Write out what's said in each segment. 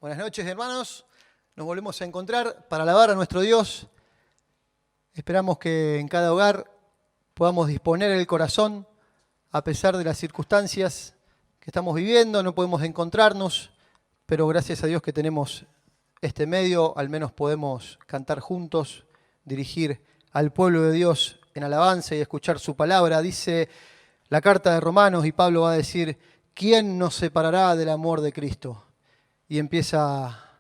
Buenas noches, hermanos. Nos volvemos a encontrar para alabar a nuestro Dios. Esperamos que en cada hogar podamos disponer el corazón, a pesar de las circunstancias que estamos viviendo. No podemos encontrarnos, pero gracias a Dios que tenemos este medio, al menos podemos cantar juntos, dirigir al pueblo de Dios en alabanza y escuchar su palabra. Dice la carta de Romanos y Pablo va a decir: ¿quién nos separará del amor de Cristo? Y empieza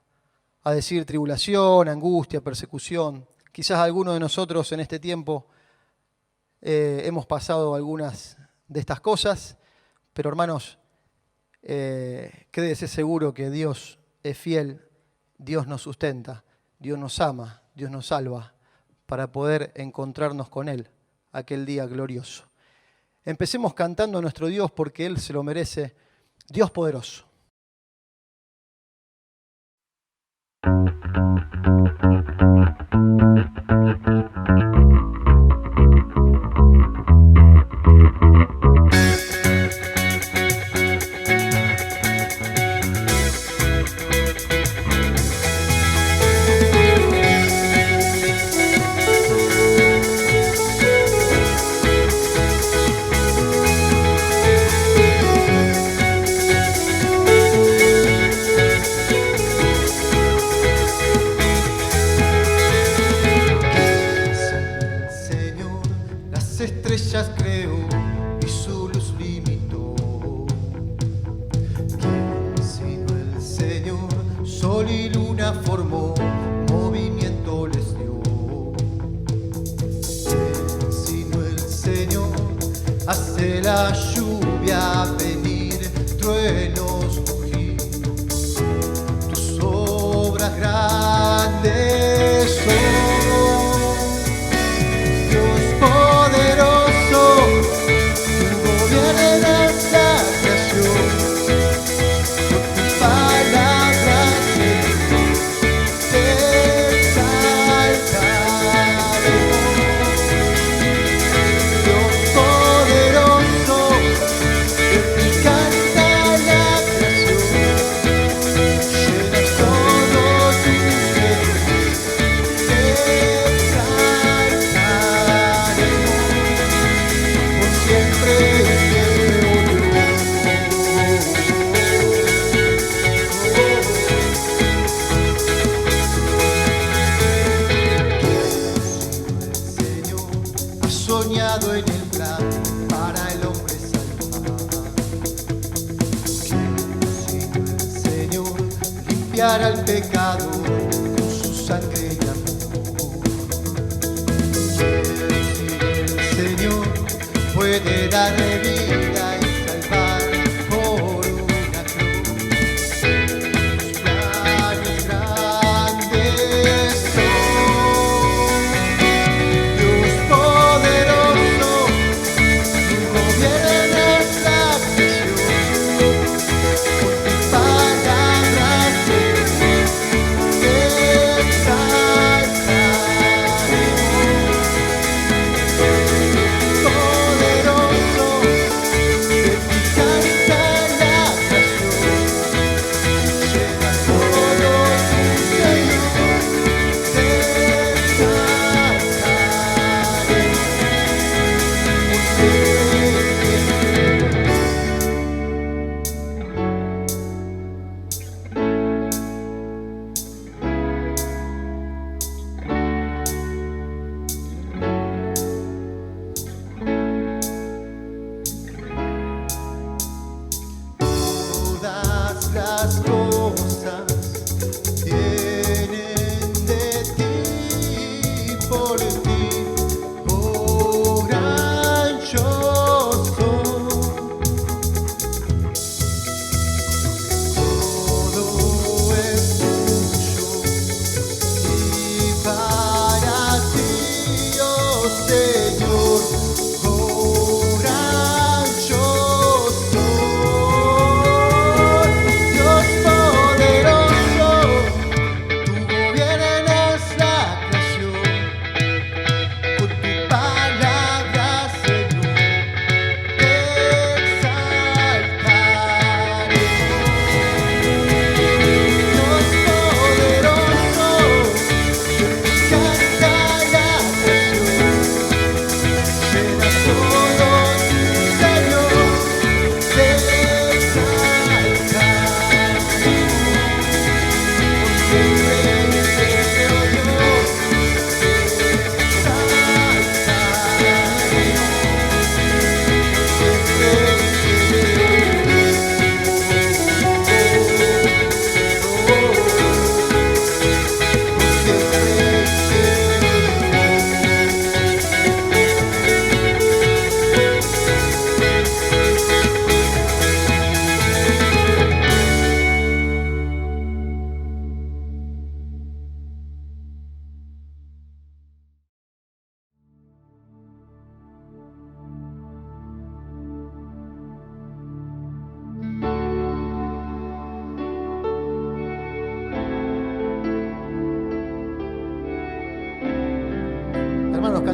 a decir tribulación, angustia, persecución. Quizás algunos de nosotros en este tiempo hemos pasado algunas de estas cosas, pero hermanos, quédese seguro que Dios es fiel, Dios nos sustenta, Dios nos ama, Dios nos salva, para poder encontrarnos con Él aquel día glorioso. Empecemos cantando a nuestro Dios porque Él se lo merece, Dios poderoso. Al pecado con su sangre y amor. El Señor puede darle vida y salvar por una cruz. Sus planes grandes son. Dios poderoso, tu gobierno es la creación. Por tu palabra poderoso,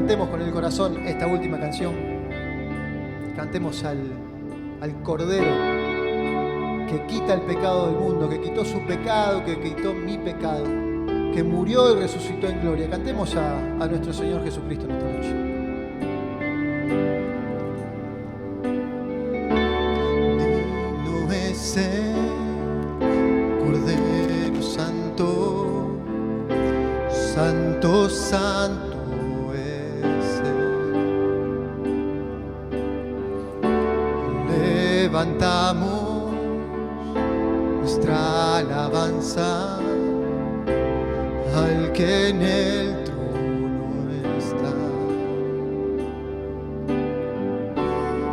cantemos con el corazón esta última canción. Cantemos al Cordero que quita el pecado del mundo, que quitó su pecado, que quitó mi pecado, que murió y resucitó en gloria. Cantemos a nuestro Señor Jesucristo en esta noche. Digno es el Cordero Santo, Santo, Santo es Él. Levantamos nuestra alabanza al que en el trono está.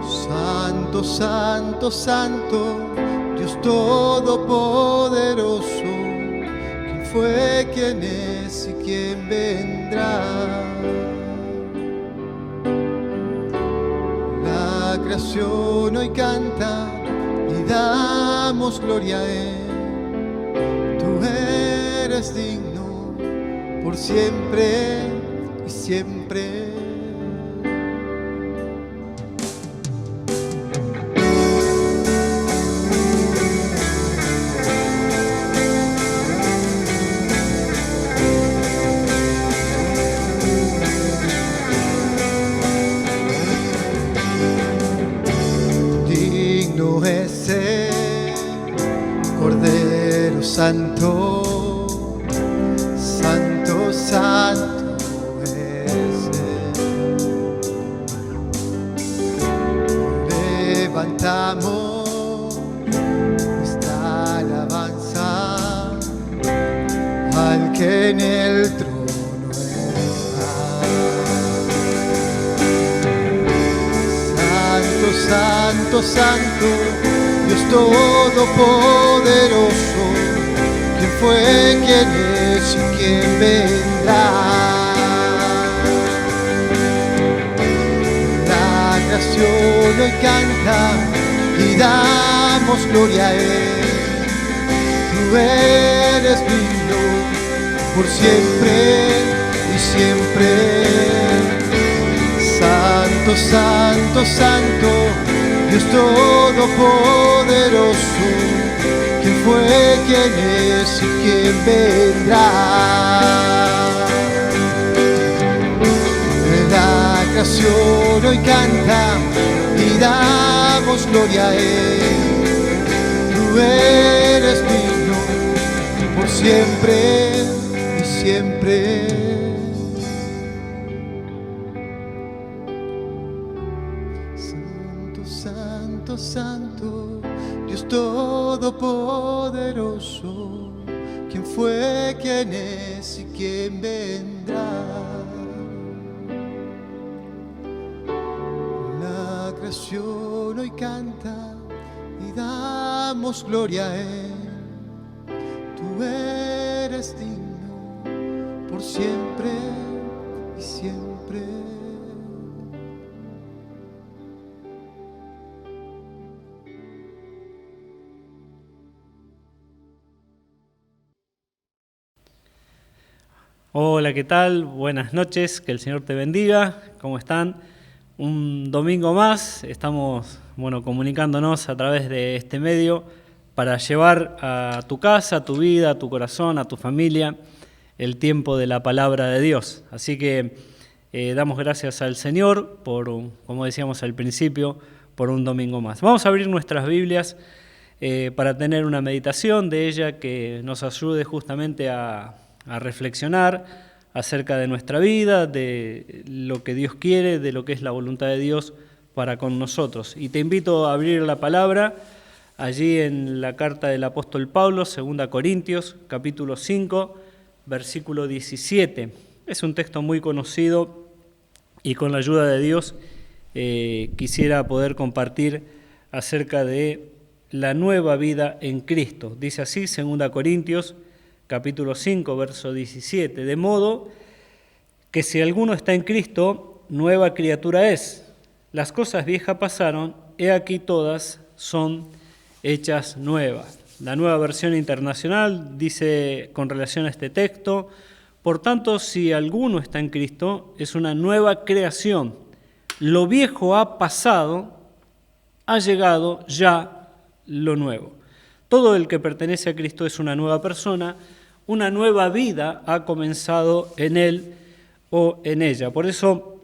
Santo, Santo, Santo, Dios Todopoderoso, ¿quién fue, quién es y quién vendrá? La creación hoy canta y damos gloria a Él. Tú eres digno por siempre y siempre. Digno es el Cordero Santo, Santo, Santo es Él. Levantamos nuestra alabanza al que en el trono está. Santo, Santo, Santo, Dios Todopoderoso, ¿quién fue, quién es y quién vendrá? La creación hoy canta y damos gloria a Él. Tú eres digno por siempre y siempre. Santo, Santo, Santo, Dios Todopoderoso, ¿quién fue, quién es y quién vendrá? La creación hoy canta y damos gloria a Él. Tú eres digno por siempre y siempre. Santo, Santo, Dios Todopoderoso, ¿quién fue, quién es y quién vendrá? La creación hoy canta y damos gloria a Él. Tú eres digno por siempre y siempre. Hola, ¿qué tal? Buenas noches, que el Señor te bendiga. ¿Cómo están? Un domingo más, estamos comunicándonos a través de este medio para llevar a tu casa, a tu vida, a tu corazón, a tu familia, el tiempo de la palabra de Dios. Así que damos gracias al Señor por, como decíamos al principio, por un domingo más. Vamos a abrir nuestras Biblias para tener una meditación de ella que nos ayude justamente a reflexionar acerca de nuestra vida, de lo que Dios quiere, de lo que es la voluntad de Dios para con nosotros. Y te invito a abrir la palabra allí en la carta del apóstol Pablo, 2 Corintios, capítulo 5, versículo 17. Es un texto muy conocido y con la ayuda de Dios quisiera poder compartir acerca de la nueva vida en Cristo. Dice así, 2 Corintios, capítulo 5, verso 17, de modo que si alguno está en Cristo, nueva criatura es. Las cosas viejas pasaron, he aquí todas son hechas nuevas. La Nueva Versión Internacional dice con relación a este texto, Por tanto, si alguno está en Cristo, es una nueva creación. Lo viejo ha pasado, ha llegado ya lo nuevo. Todo el que pertenece a Cristo es una nueva persona, una nueva vida ha comenzado en él o en ella. Por eso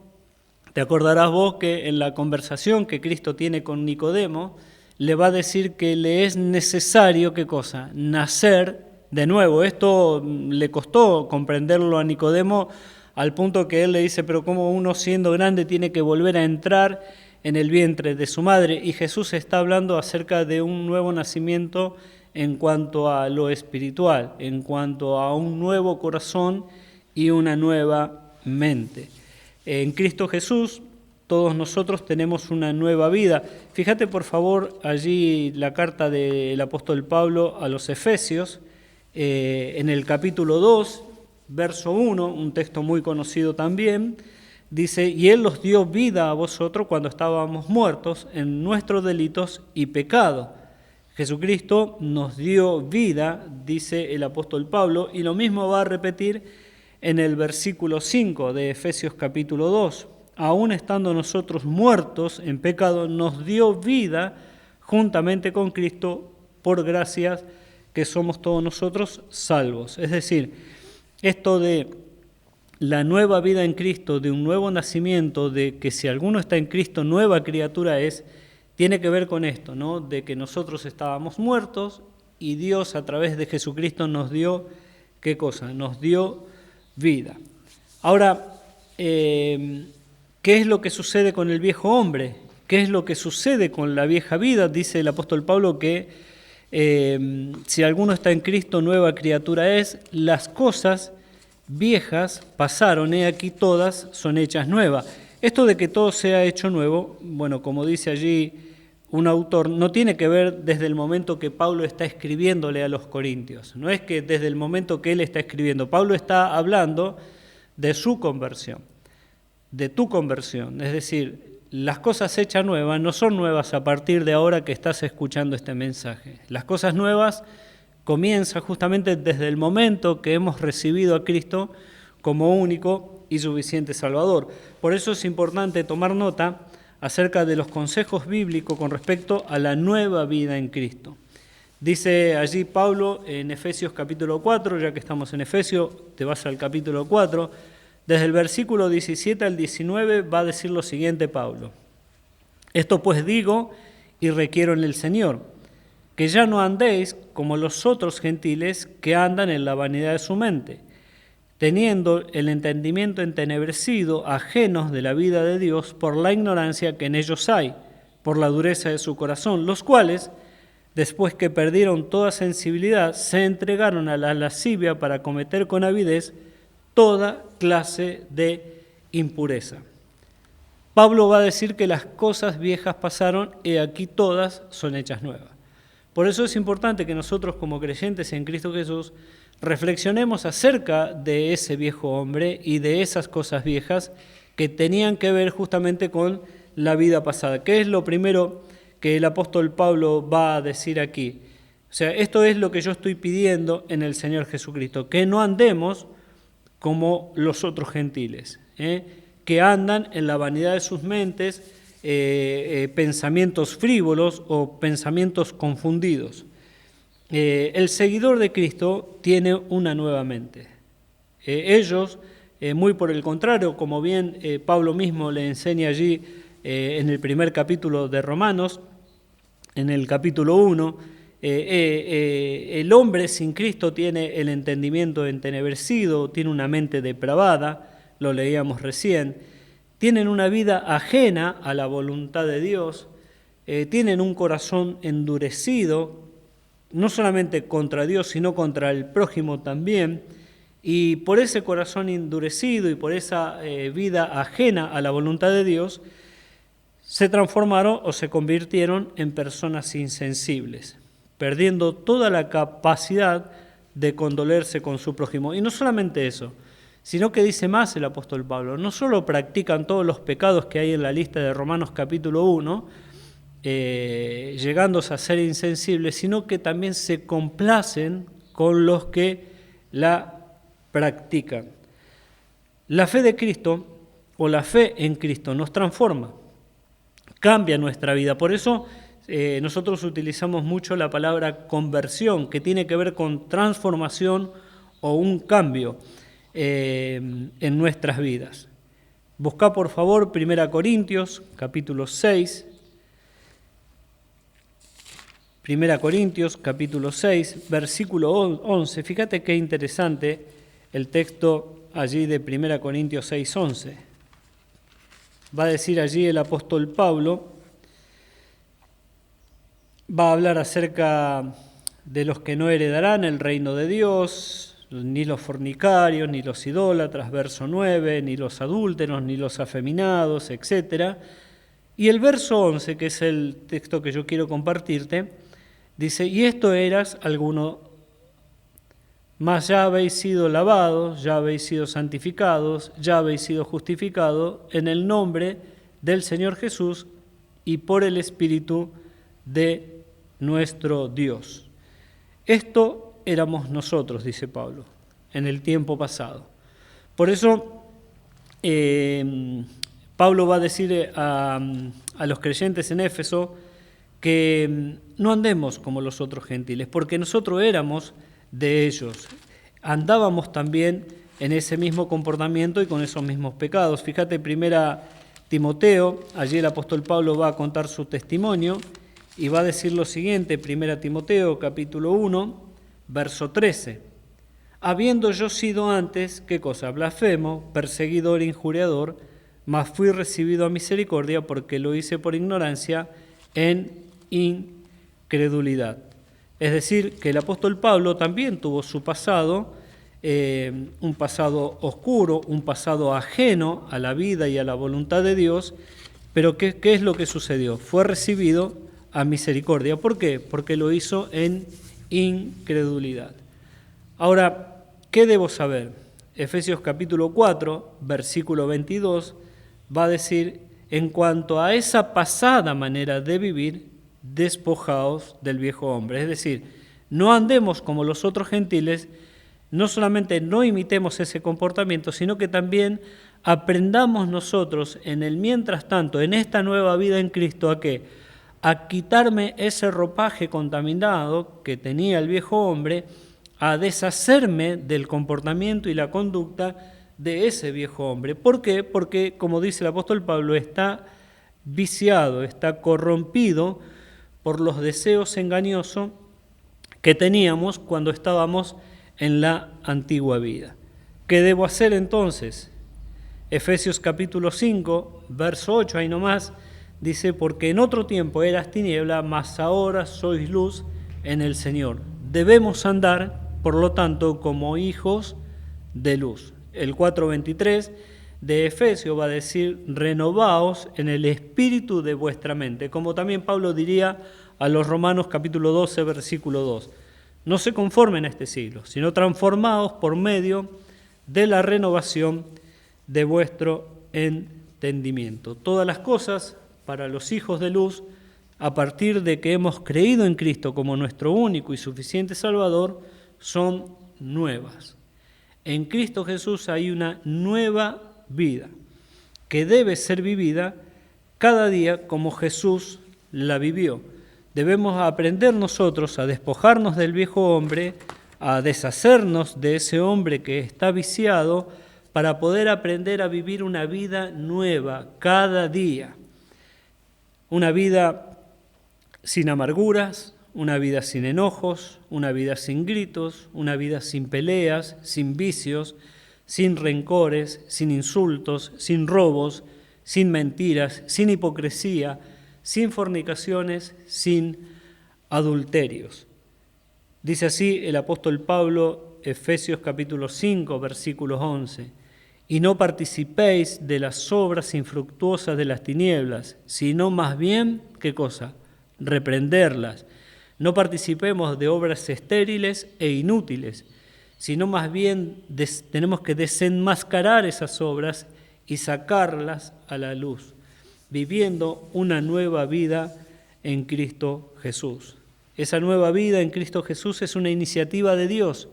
te acordarás vos que en la conversación que Cristo tiene con Nicodemo, le va a decir que le es necesario, ¿qué cosa? Nacer de nuevo. Esto le costó comprenderlo a Nicodemo al punto que él le dice, pero ¿cómo uno siendo grande tiene que volver a entrar en el vientre de su madre? Y Jesús está hablando acerca de un nuevo nacimiento en cuanto a lo espiritual, en cuanto a un nuevo corazón y una nueva mente. En Cristo Jesús todos nosotros tenemos una nueva vida. Fíjate por favor allí la carta del apóstol Pablo a los Efesios, en el capítulo 2, verso 1, un texto muy conocido también, dice, y Él los dio vida a vosotros cuando estábamos muertos en nuestros delitos y pecados. Jesucristo nos dio vida, dice el apóstol Pablo, y lo mismo va a repetir en el versículo 5 de Efesios capítulo 2. Aún estando nosotros muertos en pecado, nos dio vida juntamente con Cristo, por gracias que somos todos nosotros salvos. Es decir, esto de la nueva vida en Cristo, de un nuevo nacimiento, de que si alguno está en Cristo, nueva criatura es, tiene que ver con esto, ¿no? De que nosotros estábamos muertos y Dios a través de Jesucristo nos dio, ¿qué cosa? Nos dio vida. Ahora, ¿qué es lo que sucede con el viejo hombre? ¿Qué es lo que sucede con la vieja vida? Dice el apóstol Pablo que si alguno está en Cristo, nueva criatura es, las cosas viejas pasaron, he aquí todas son hechas nuevas. Esto de que todo sea hecho nuevo, bueno, como dice allí un autor, no tiene que ver desde el momento que Pablo está escribiéndole a los corintios. No es que desde el momento que él está escribiendo. Pablo está hablando de su conversión, de tu conversión. Es decir, las cosas hechas nuevas no son nuevas a partir de ahora que estás escuchando este mensaje. Las cosas nuevas comienzan justamente desde el momento que hemos recibido a Cristo como único y suficiente Salvador. Por eso es importante tomar nota acerca de los consejos bíblicos con respecto a la nueva vida en Cristo. Dice allí Pablo en Efesios capítulo 4, ya que estamos en Efesios, te vas al capítulo 4, desde el versículo 17 al 19 va a decir lo siguiente Pablo. Esto pues digo y requiero en el Señor, que ya no andéis como los otros gentiles que andan en la vanidad de su mente, teniendo el entendimiento entenebrecido, ajenos de la vida de Dios por la ignorancia que en ellos hay, por la dureza de su corazón, los cuales, después que perdieron toda sensibilidad, se entregaron a la lascivia para cometer con avidez toda clase de impureza. Pablo va a decir que las cosas viejas pasaron y aquí todas son hechas nuevas. Por eso es importante que nosotros como creyentes en Cristo Jesús reflexionemos acerca de ese viejo hombre y de esas cosas viejas que tenían que ver justamente con la vida pasada. ¿Qué es lo primero que el apóstol Pablo va a decir aquí? O sea, esto es lo que yo estoy pidiendo en el Señor Jesucristo, que no andemos como los otros gentiles, que andan en la vanidad de sus mentes, pensamientos frívolos o pensamientos confundidos. El seguidor de Cristo tiene una nueva mente. Ellos, muy por el contrario, como bien Pablo mismo le enseña allí en el primer capítulo de Romanos, en el capítulo 1, el hombre sin Cristo tiene el entendimiento entenebrecido, tiene una mente depravada, lo leíamos recién, tienen una vida ajena a la voluntad de Dios, tienen un corazón endurecido, no solamente contra Dios, sino contra el prójimo también, y por ese corazón endurecido y por esa vida ajena a la voluntad de Dios, se transformaron o se convirtieron en personas insensibles, perdiendo toda la capacidad de condolerse con su prójimo. Y no solamente eso, sino que dice más el apóstol Pablo, no solo practican todos los pecados que hay en la lista de Romanos capítulo 1, llegándose a ser insensibles, sino que también se complacen con los que la practican. La fe de Cristo o la fe en Cristo nos transforma, cambia nuestra vida. Por eso nosotros utilizamos mucho la palabra conversión, que tiene que ver con transformación o un cambio en nuestras vidas. Buscá por favor 1 Corintios capítulo 6. 1 Corintios capítulo 6, versículo 11. Fíjate qué interesante el texto allí de 1 Corintios 6, 11. Va a decir allí el apóstol Pablo, va a hablar acerca de los que no heredarán el reino de Dios, ni los fornicarios, ni los idólatras, verso 9, ni los adúlteros, ni los afeminados, etc. Y el verso 11, que es el texto que yo quiero compartirte, dice, y esto eras alguno, mas ya habéis sido lavados, ya habéis sido santificados, ya habéis sido justificados en el nombre del Señor Jesús y por el Espíritu de nuestro Dios. Esto éramos nosotros, dice Pablo, en el tiempo pasado. Por eso Pablo va a decir a los creyentes en Éfeso que no andemos como los otros gentiles, porque nosotros éramos de ellos. Andábamos también en ese mismo comportamiento y con esos mismos pecados. Fíjate, 1 Timoteo, allí el apóstol Pablo va a contar su testimonio y va a decir lo siguiente, 1 Timoteo capítulo 1, verso 13. Habiendo yo sido antes, ¿qué cosa? Blasfemo, perseguidor, injuriador, mas fui recibido a misericordia porque lo hice por ignorancia en incredulidad. Es decir, que el apóstol Pablo también tuvo su pasado, un pasado oscuro, un pasado ajeno a la vida y a la voluntad de Dios, pero ¿qué es lo que sucedió? Fue recibido a misericordia. ¿Por qué? Porque lo hizo en incredulidad. Ahora, ¿qué debo saber? Efesios capítulo 4, versículo 22, va a decir, en cuanto a esa pasada manera de vivir, despojaos del viejo hombre. Es decir, no andemos como los otros gentiles, no solamente no imitemos ese comportamiento, sino que también aprendamos nosotros en el mientras tanto, en esta nueva vida en Cristo, ¿a qué? A quitarme ese ropaje contaminado que tenía el viejo hombre, a deshacerme del comportamiento y la conducta de ese viejo hombre. ¿Por qué? Porque, como dice el apóstol Pablo, está viciado, está corrompido por los deseos engañosos que teníamos cuando estábamos en la antigua vida. ¿Qué debo hacer entonces? Efesios capítulo 5, verso 8, ahí nomás, dice, porque en otro tiempo eras tiniebla, mas ahora sois luz en el Señor. Debemos andar, por lo tanto, como hijos de luz. El 4:23 de Efesios va a decir, renovaos en el espíritu de vuestra mente, como también Pablo diría a los Romanos capítulo 12, versículo 2. No se conformen a este siglo, sino transformaos por medio de la renovación de vuestro entendimiento. Todas las cosas para los hijos de luz, a partir de que hemos creído en Cristo como nuestro único y suficiente Salvador, son nuevas. En Cristo Jesús hay una nueva vida que debe ser vivida cada día como Jesús la vivió. Debemos aprender nosotros a despojarnos del viejo hombre, a deshacernos de ese hombre que está viciado, para poder aprender a vivir una vida nueva cada día. Una vida sin amarguras, una vida sin enojos, una vida sin gritos, una vida sin peleas, sin vicios, sin rencores, sin insultos, sin robos, sin mentiras, sin hipocresía, sin fornicaciones, sin adulterios. Dice así el apóstol Pablo, Efesios capítulo 5, versículos 11. Y no participéis de las obras infructuosas de las tinieblas, sino más bien, ¿qué cosa? Reprenderlas. No participemos de obras estériles e inútiles, sino más bien tenemos que desenmascarar esas obras y sacarlas a la luz, viviendo una nueva vida en Cristo Jesús. Esa nueva vida en Cristo Jesús es una iniciativa de Dios.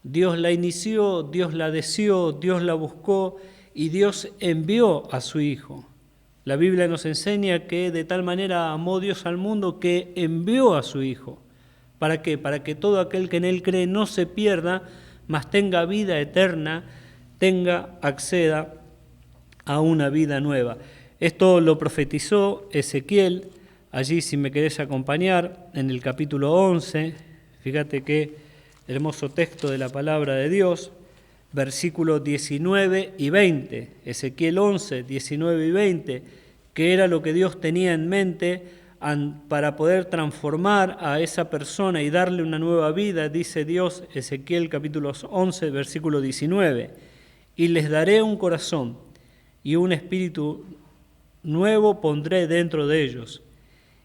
Dios la inició, Dios la deseó, Dios la buscó y Dios envió a su Hijo. La Biblia nos enseña que de tal manera amó Dios al mundo que envió a su Hijo. ¿Para qué? Para que todo aquel que en Él cree no se pierda, mas tenga vida eterna, acceda a una vida nueva. Esto lo profetizó Ezequiel, allí si me querés acompañar, en el capítulo 11, fíjate qué hermoso texto de la palabra de Dios, versículos 19 y 20, Ezequiel 11, 19 y 20, que era lo que Dios tenía en mente para poder transformar a esa persona y darle una nueva vida, dice Dios, Ezequiel capítulo 11, versículo 19, y les daré un corazón y un espíritu nuevo pondré dentro de ellos,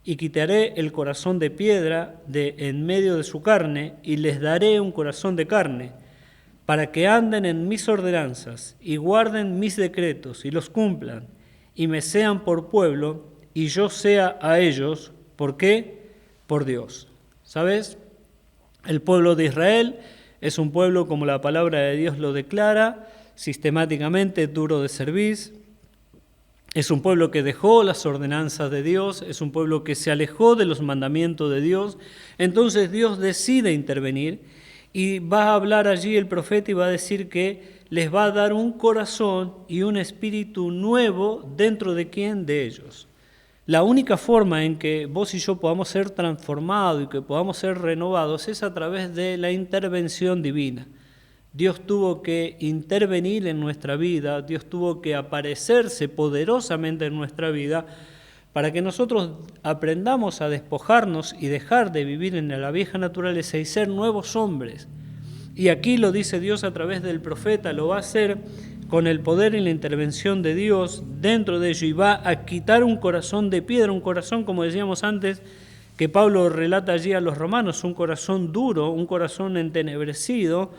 y quitaré el corazón de piedra de en medio de su carne, y les daré un corazón de carne, para que anden en mis ordenanzas, y guarden mis decretos, y los cumplan, y me sean por pueblo, y yo sea a ellos. ¿Por qué? Por Dios. ¿Sabes? El pueblo de Israel es un pueblo, como la palabra de Dios lo declara, sistemáticamente duro de cerviz. Es un pueblo que dejó las ordenanzas de Dios, es un pueblo que se alejó de los mandamientos de Dios. Entonces Dios decide intervenir y va a hablar allí el profeta y va a decir que les va a dar un corazón y un espíritu nuevo dentro de quién, de ellos. La única forma en que vos y yo podamos ser transformados y que podamos ser renovados es a través de la intervención divina. Dios tuvo que intervenir en nuestra vida, Dios tuvo que aparecerse poderosamente en nuestra vida para que nosotros aprendamos a despojarnos y dejar de vivir en la vieja naturaleza y ser nuevos hombres. Y aquí lo dice Dios a través del profeta, lo va a hacer con el poder y la intervención de Dios dentro de ello y va a quitar un corazón de piedra, un corazón, como decíamos antes, que Pablo relata allí a los romanos, un corazón duro, un corazón entenebrecido,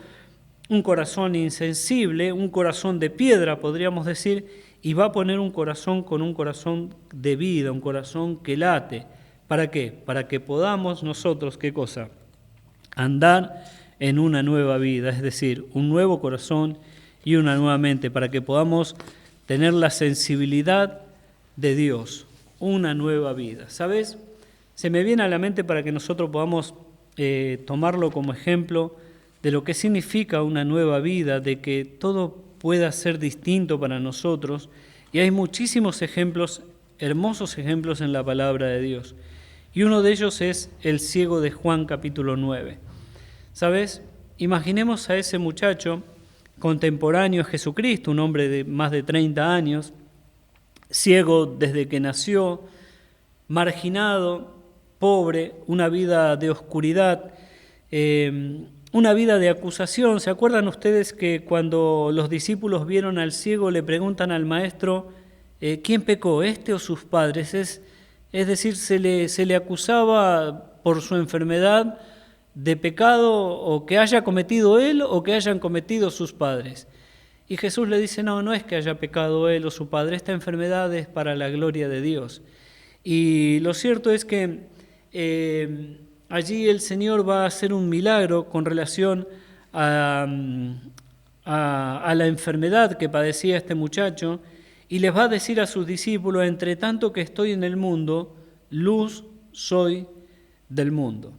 un corazón insensible, un corazón de piedra, podríamos decir, y va a poner un corazón con un corazón de vida, un corazón que late. ¿Para qué? Para que podamos nosotros, ¿qué cosa? Andar en una nueva vida, es decir, un nuevo corazón y una nueva mente, para que podamos tener la sensibilidad de Dios, una nueva vida. ¿Sabes? Se me viene a la mente para que nosotros podamos tomarlo como ejemplo de lo que significa una nueva vida, de que todo pueda ser distinto para nosotros, y hay muchísimos ejemplos, hermosos ejemplos en la palabra de Dios, y uno de ellos es el ciego de Juan capítulo 9. ¿Sabes? Imaginemos a ese muchacho contemporáneo a Jesucristo, un hombre de más de 30 años, ciego desde que nació, marginado, pobre, una vida de oscuridad, una vida de acusación. ¿Se acuerdan ustedes que cuando los discípulos vieron al ciego le preguntan al maestro, ¿quién pecó, este o sus padres? Es decir, se le acusaba por su enfermedad de pecado o que haya cometido él o que hayan cometido sus padres. Y Jesús le dice, no es que haya pecado él o su padre, esta enfermedad es para la gloria de Dios. Y lo cierto es que allí el Señor va a hacer un milagro con relación a la enfermedad que padecía este muchacho y les va a decir a sus discípulos, entre tanto que estoy en el mundo, luz soy del mundo.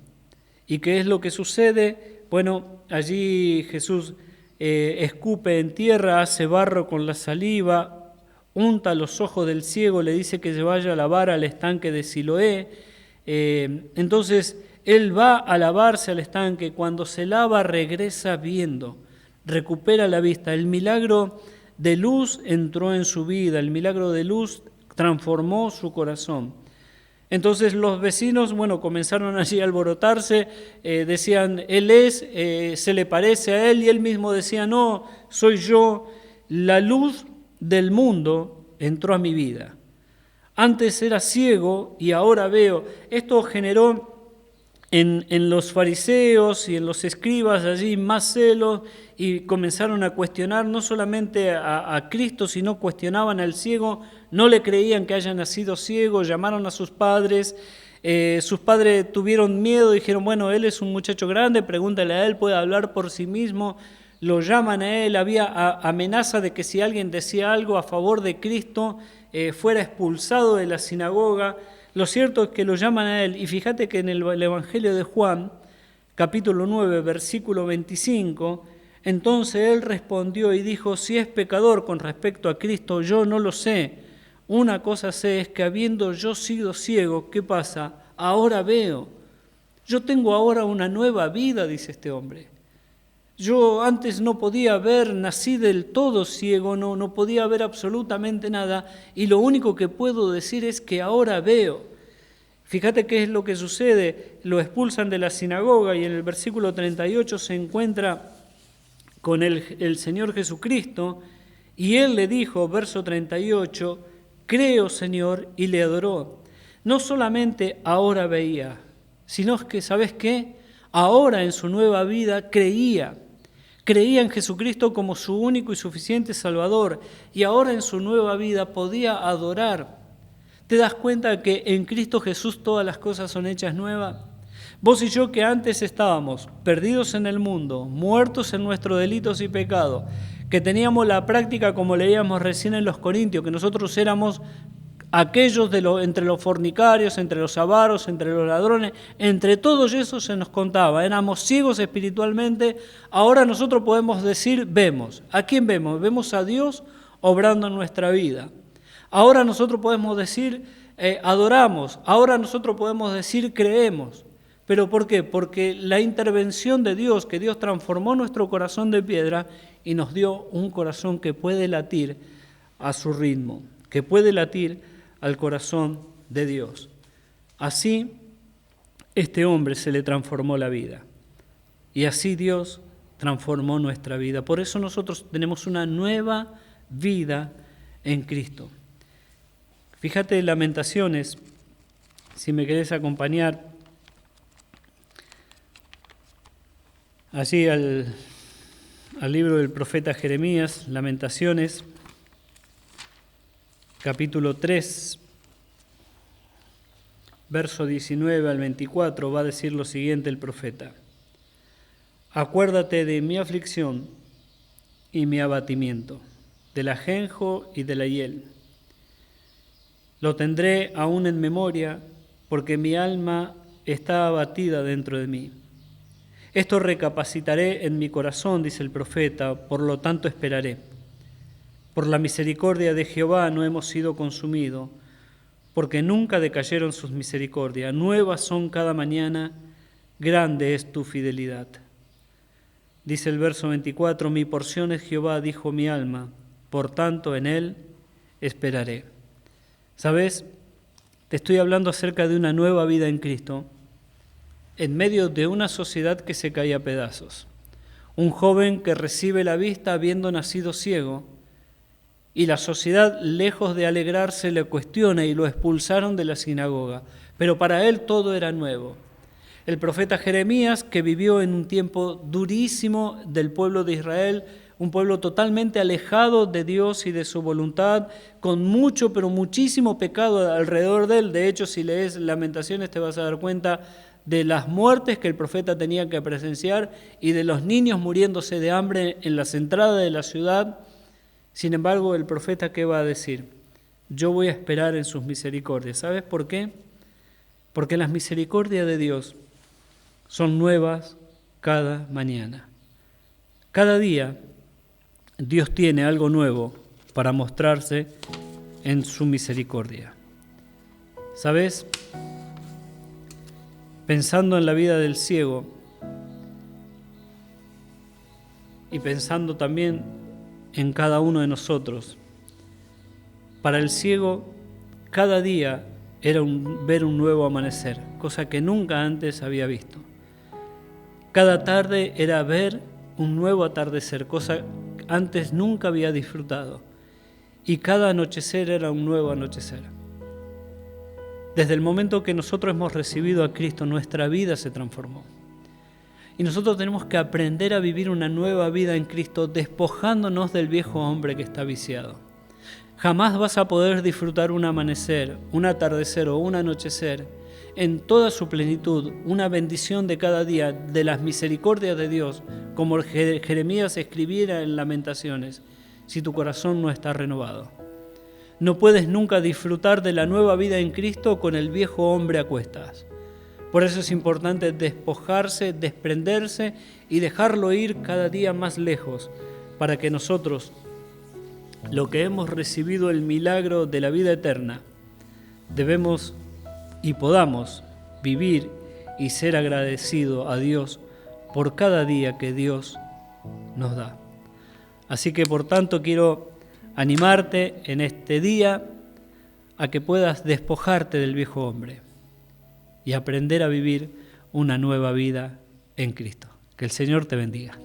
¿Y qué es lo que sucede? Bueno, allí Jesús escupe en tierra, hace barro con la saliva, unta los ojos del ciego, le dice que se vaya a lavar al estanque de Siloé. Entonces él va a lavarse al estanque, cuando se lava regresa viendo, recupera la vista. El milagro de luz entró en su vida, el milagro de luz transformó su corazón. Entonces los vecinos, comenzaron allí a alborotarse, decían, él es, se le parece a él, y él mismo decía, no, soy yo, la luz del mundo entró a mi vida. Antes era ciego y ahora veo. Esto generó en los fariseos y en los escribas allí más celos y comenzaron a cuestionar no solamente a Cristo, sino cuestionaban al ciego, no le creían que haya nacido ciego, llamaron a sus padres, Sus padres tuvieron miedo, dijeron, bueno, él es un muchacho grande, pregúntale a él, puede hablar por sí mismo. Lo llaman a él, había amenaza de que si alguien decía algo a favor de Cristo, fuera expulsado de la sinagoga. Lo cierto es que lo llaman a él, y fíjate que en el Evangelio de Juan, capítulo 9, versículo 25, entonces él respondió y dijo, si es pecador con respecto a Cristo, yo no lo sé. Una cosa sé, es que habiendo yo sido ciego, ¿qué pasa? Ahora veo. Yo tengo ahora una nueva vida, dice este hombre. Yo antes no podía ver, nací del todo ciego, no podía ver absolutamente nada, y lo único que puedo decir es que ahora veo. Fíjate qué es lo que sucede, lo expulsan de la sinagoga y en el versículo 38 se encuentra con el Señor Jesucristo, y él le dijo, verso 38, creo, Señor, y le adoró. No solamente ahora veía, sino que, ¿sabes qué? Ahora en su nueva vida creía en Jesucristo como su único y suficiente Salvador, y ahora en su nueva vida podía adorar. ¿Te das cuenta que en Cristo Jesús todas las cosas son hechas nuevas? Vos y yo que antes estábamos perdidos en el mundo, muertos en nuestros delitos y pecados, que teníamos la práctica, como leíamos recién en los Corintios, que nosotros éramos aquellos entre los fornicarios, entre los avaros, entre los ladrones, entre todos esos se nos contaba, éramos ciegos espiritualmente. Ahora nosotros podemos decir, vemos. ¿A quién vemos? Vemos a Dios obrando en nuestra vida. Ahora nosotros podemos decir, adoramos. Ahora nosotros podemos decir, creemos. ¿Pero por qué? Porque la intervención de Dios, que Dios transformó nuestro corazón de piedra y nos dio un corazón que puede latir a su ritmo, que puede latir al corazón de Dios. Así, este hombre se le transformó la vida. Y así Dios transformó nuestra vida. Por eso nosotros tenemos una nueva vida en Cristo. Fíjate en Lamentaciones, si me querés acompañar, allí al libro del profeta Jeremías, Lamentaciones, capítulo 3, verso 19 al 24, va a decir lo siguiente el profeta. Acuérdate de mi aflicción y mi abatimiento, del ajenjo y de la hiel. Lo tendré aún en memoria, porque mi alma está abatida dentro de mí. Esto recapacitaré en mi corazón, dice el profeta, por lo tanto esperaré. Por la misericordia de Jehová no hemos sido consumidos, porque nunca decayeron sus misericordias. Nuevas son cada mañana, grande es tu fidelidad. Dice el verso 24, mi porción es Jehová, dijo mi alma, por tanto en él esperaré. ¿Sabes? Te estoy hablando acerca de una nueva vida en Cristo, en medio de una sociedad que se caía a pedazos. Un joven que recibe la vista habiendo nacido ciego, y la sociedad, lejos de alegrarse, le cuestiona y lo expulsaron de la sinagoga. Pero para él todo era nuevo. El profeta Jeremías, que vivió en un tiempo durísimo del pueblo de Israel, un pueblo totalmente alejado de Dios y de su voluntad, con mucho, pero muchísimo pecado alrededor de él. De hecho, si lees Lamentaciones te vas a dar cuenta de las muertes que el profeta tenía que presenciar y de los niños muriéndose de hambre en las entradas de la ciudad. Sin embargo, el profeta, ¿qué va a decir? Yo voy a esperar en sus misericordias. ¿Sabes por qué? Porque las misericordias de Dios son nuevas cada mañana. Cada día Dios tiene algo nuevo para mostrarse en su misericordia. ¿Sabes? Pensando en la vida del ciego y pensando también en cada uno de nosotros, para el ciego cada día era ver un nuevo amanecer, cosa que nunca antes había visto. Cada tarde era ver un nuevo atardecer, cosa que antes nunca había disfrutado. Y cada anochecer era un nuevo anochecer. Desde el momento que nosotros hemos recibido a Cristo, nuestra vida se transformó. Y nosotros tenemos que aprender a vivir una nueva vida en Cristo, despojándonos del viejo hombre que está viciado. Jamás vas a poder disfrutar un amanecer, un atardecer o un anochecer en toda su plenitud, una bendición de cada día, de las misericordias de Dios, como Jeremías escribiera en Lamentaciones, si tu corazón no está renovado. No puedes nunca disfrutar de la nueva vida en Cristo con el viejo hombre a cuestas. Por eso es importante despojarse, desprenderse y dejarlo ir cada día más lejos, para que nosotros, lo que hemos recibido el milagro de la vida eterna, debemos y podamos vivir y ser agradecido a Dios por cada día que Dios nos da. Así que por tanto quiero animarte en este día a que puedas despojarte del viejo hombre y aprender a vivir una nueva vida en Cristo. Que el Señor te bendiga.